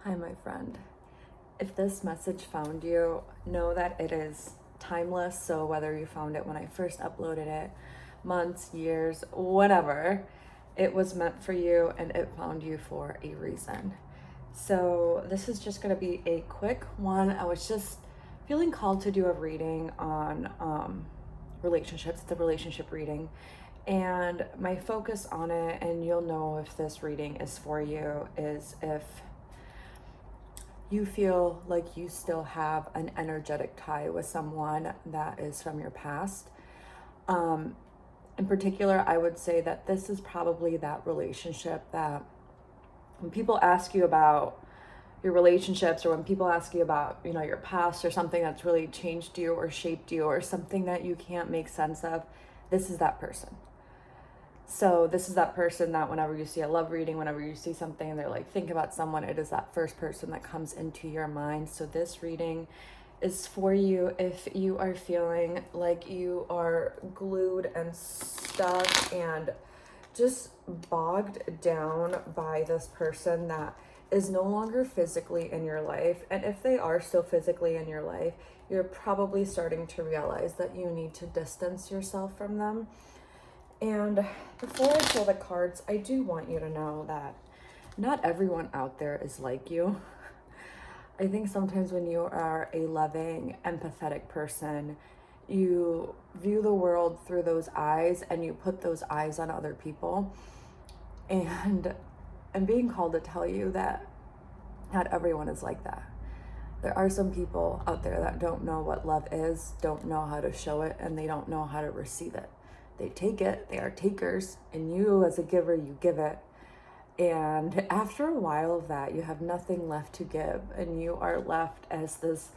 Hi, my friend. If this message found you, know that it is timeless. So whether you found it when I first uploaded it, months, years, whatever, it was meant for you and it found you for a reason. So this is just going to be a quick one. I was just feeling called to do a reading on relationships. It's a relationship reading. And my focus on it, and you'll know if this reading is for you, is if you feel like you still have an energetic tie with someone that is from your past. In particular, I would say that this is probably that relationship that when people ask you about your relationships, or when people ask you about, your past, or something that's really changed you or shaped you, or something that you can't make sense of, this is that person. So this is that person that whenever you see a love reading, whenever you see something and they're like, think about someone, it is that first person that comes into your mind. So this reading is for you if you are feeling like you are glued and stuck and just bogged down by this person that is no longer physically in your life. And if they are still physically in your life, you're probably starting to realize that you need to distance yourself from them. And before I pull the cards, I do want you to know that not everyone out there is like you. I think sometimes when you are a loving, empathetic person, you view the world through those eyes and you put those eyes on other people. And I'm being called to tell you that not everyone is like that. There are some people out there that don't know what love is, don't know how to show it, and they don't know how to receive it. They take it, they are takers, and you as a giver, you give it. And after a while of that, you have nothing left to give, and you are left as this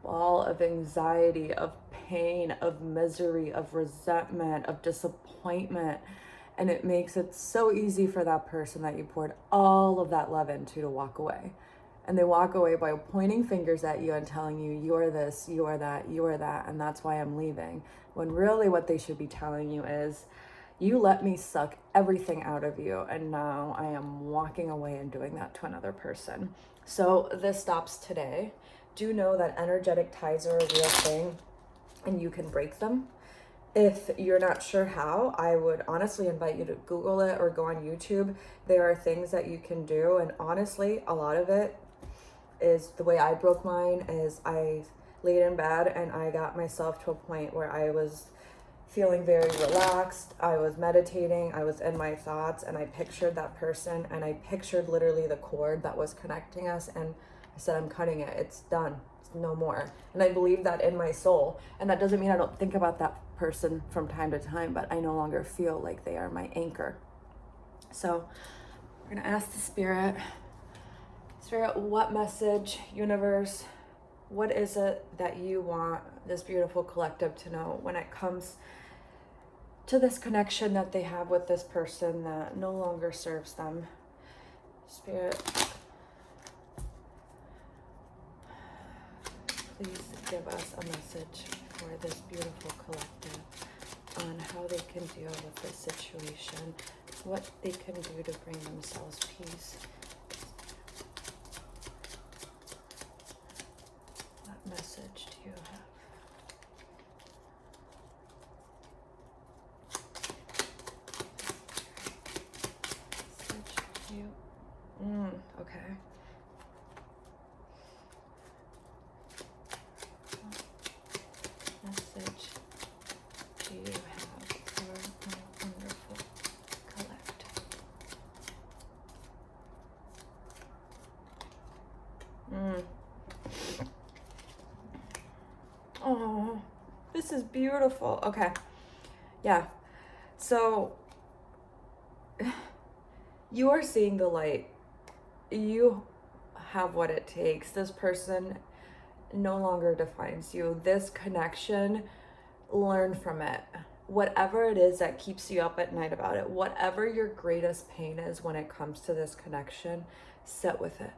ball of anxiety, of pain, of misery, of resentment, of disappointment. And it makes it so easy for that person that you poured all of that love into to walk away. And they walk away by pointing fingers at you and telling you, you are this, you are that, you are that, and that's why I'm leaving. When really what they should be telling you is, you let me suck everything out of you, and now I am walking away and doing that to another person. So this stops today. Do know that energetic ties are a real thing, and you can break them. If you're not sure how, I would honestly invite you to Google it or go on YouTube. There are things that you can do, and honestly, a lot of it is the way I broke mine is I laid in bed and I got myself to a point where I was feeling very relaxed. I was meditating, I was in my thoughts, and I pictured that person, and I pictured literally the cord that was connecting us, and I said, I'm cutting it, it's done, it's no more. And I believe that in my soul, and that doesn't mean I don't think about that person from time to time, but I no longer feel like they are my anchor. So we're gonna ask the Spirit, what message, universe, what is it that you want this beautiful collective to know when it comes to this connection that they have with this person that no longer serves them? Spirit, please give us a message for this beautiful collective on how they can deal with this situation, what they can do to bring themselves peace. What message do you have? Okay. What message do you have for my wonderful collective? Oh, this is beautiful. Okay. Yeah. So you are seeing the light. You have what it takes. This person no longer defines you. This connection, learn from it. Whatever it is that keeps you up at night about it, whatever your greatest pain is when it comes to this connection, sit with it.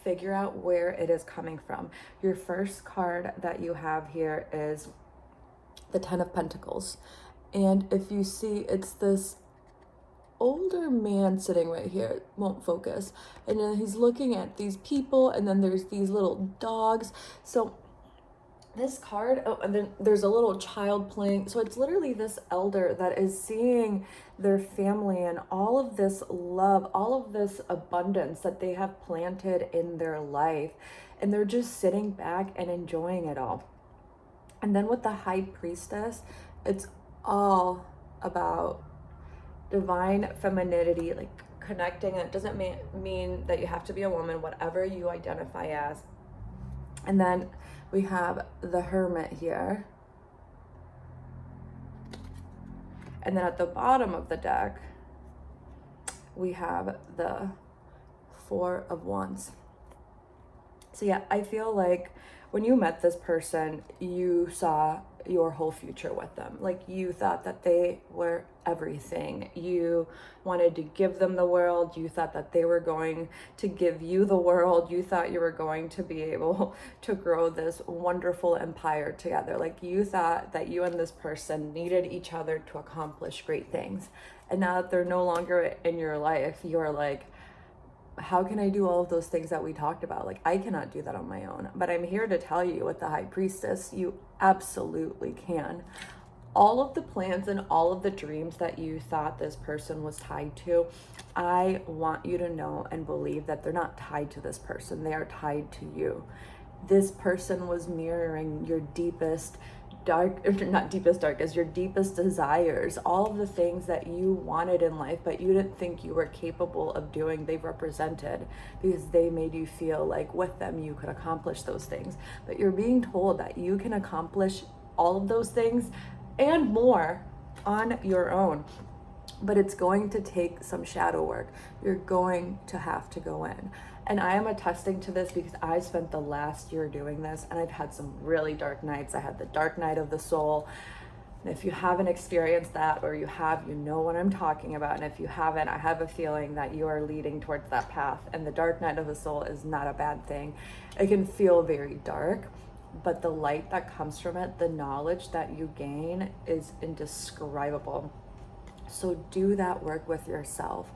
Figure out where it is coming from. Your first card that you have here is the Ten of Pentacles. And if you see, it's this older man sitting right here. It won't focus. And then he's looking at these people, and then there's these little dogs. So this card, oh, and then there's a little child playing. So it's literally this elder that is seeing their family and all of this love, all of this abundance that they have planted in their life. And they're just sitting back and enjoying it all. And then with the high priestess, it's all about divine femininity, like connecting. It doesn't mean that you have to be a woman, whatever you identify as. And then we have the hermit here. And then at the bottom of the deck, we have the Four of Wands. So yeah, I feel like when you met this person, you saw your whole future with them. Like, you thought that they were everything. You wanted to give them the world. You thought that they were going to give you the world. You thought you were going to be able to grow this wonderful empire together. Like, you thought that you and this person needed each other to accomplish great things. And now that they're no longer in your life, you're like, how can I do all of those things that we talked about? Like, I cannot do that on my own. But I'm here to tell you, with the high priestess, you absolutely can. All of the plans and all of the dreams that you thought this person was tied to, I want you to know and believe that they're not tied to this person. They are tied to you. This person was mirroring your deepest darkest, your deepest desires, all of the things that you wanted in life, but you didn't think you were capable of doing. They've represented, because they made you feel like with them you could accomplish those things. But you're being told that you can accomplish all of those things and more on your own. But it's going to take some shadow work. You're going to have to go in. And I am attesting to this because I spent the last year doing this, and I've had some really dark nights. I had the dark night of the soul. And if you haven't experienced that, or you have, you know what I'm talking about. And if you haven't, I have a feeling that you are leading towards that path. And the dark night of the soul is not a bad thing. It can feel very dark, but the light that comes from it, the knowledge that you gain, is indescribable. So do that work with yourself.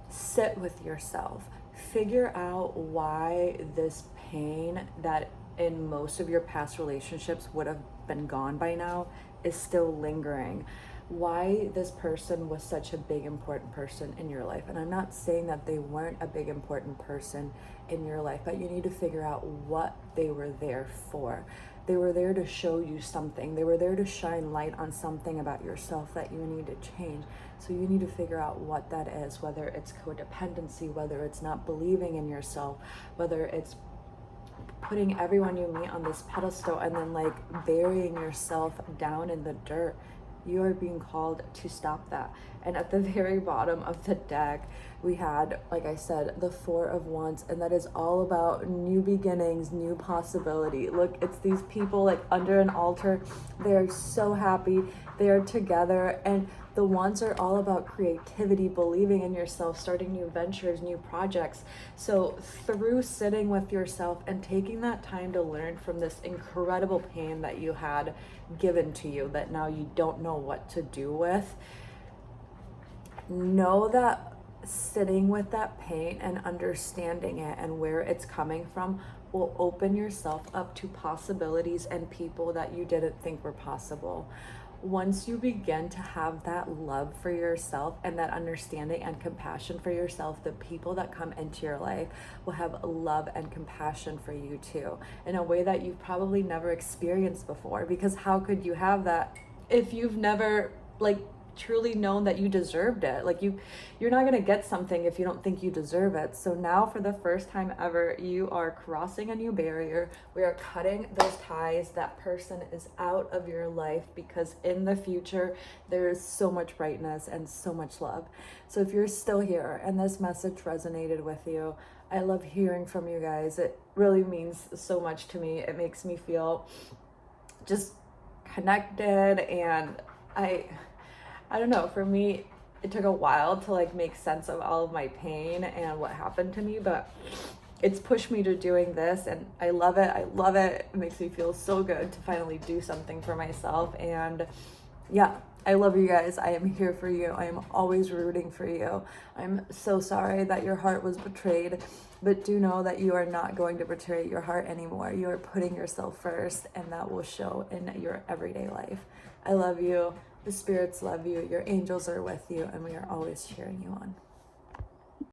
Sit with yourself. Figure out why this pain that in most of your past relationships would have been gone by now is still lingering. Why this person was such a big, important person in your life. And I'm not saying that they weren't a big, important person in your life, but you need to figure out what they were there for. They were there to show you something. They were there to shine light on something about yourself that you need to change. So you need to figure out what that is, whether it's codependency, whether it's not believing in yourself, whether it's putting everyone you meet on this pedestal and then like burying yourself down in the dirt. You are being called to stop that. And at the very bottom of the deck, we had, like I said, the Four of Wands, and that is all about new beginnings, new possibility. Look, it's these people like under an altar. They are so happy. They are together, and the Wands are all about creativity, believing in yourself, starting new ventures, new projects. So through sitting with yourself and taking that time to learn from this incredible pain that you had given to you, that now you don't know what to do with, know that sitting with that pain and understanding it and where it's coming from will open yourself up to possibilities and people that you didn't think were possible. Once you begin to have that love for yourself and that understanding and compassion for yourself, the people that come into your life will have love and compassion for you too, in a way that you've probably never experienced before. Because how could you have that if you've never truly known that you deserved it? You're not going to get something if you don't think you deserve it. So now, for the first time ever, you are crossing a new barrier. We are cutting those ties. That person is out of your life, because in the future there is so much brightness and so much love. So if you're still here and this message resonated with you, I love hearing from you guys. It really means so much to me. It makes me feel just connected, and I don't know, for me, it took a while to make sense of all of my pain and what happened to me, but it's pushed me to doing this, and I love it. I love it. It makes me feel so good to finally do something for myself. And yeah, I love you guys. I am here for you. I am always rooting for you. I'm so sorry that your heart was betrayed, but do know that you are not going to betray your heart anymore. You are putting yourself first, and that will show in your everyday life. I love you. The spirits love you. Your angels are with you, and we are always cheering you on.